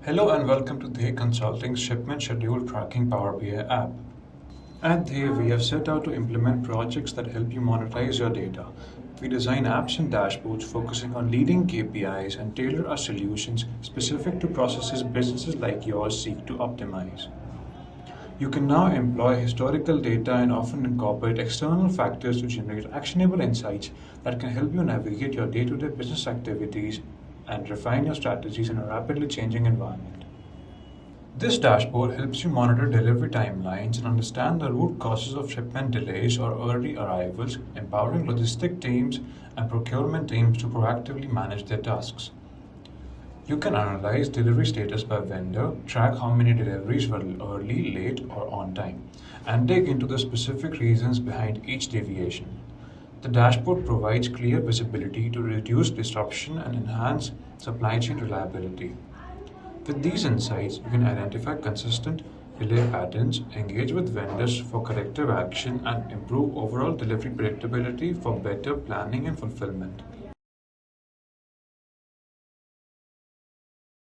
Hello and welcome to Dhyey Consulting's Shipment Schedule Tracking Power BI app. At Dhyey, we have set out to implement projects that help you monetize your data. We design apps and dashboards focusing on leading KPIs and tailor our solutions specific to processes businesses like yours seek to optimize. You can now employ historical data and often incorporate external factors to generate actionable insights that can help you navigate your day to day business activities and refine your strategies in a rapidly changing environment. This dashboard helps you monitor delivery timelines and understand the root causes of shipment delays or early arrivals, empowering logistic teams and procurement teams to proactively manage their tasks. You can analyze delivery status by vendor, track how many deliveries were early, late, or on time, and dig into the specific reasons behind each deviation. The dashboard provides clear visibility to reduce disruption and enhance supply chain reliability. With these insights, you can identify consistent delay patterns, engage with vendors for corrective action, and improve overall delivery predictability for better planning and fulfillment.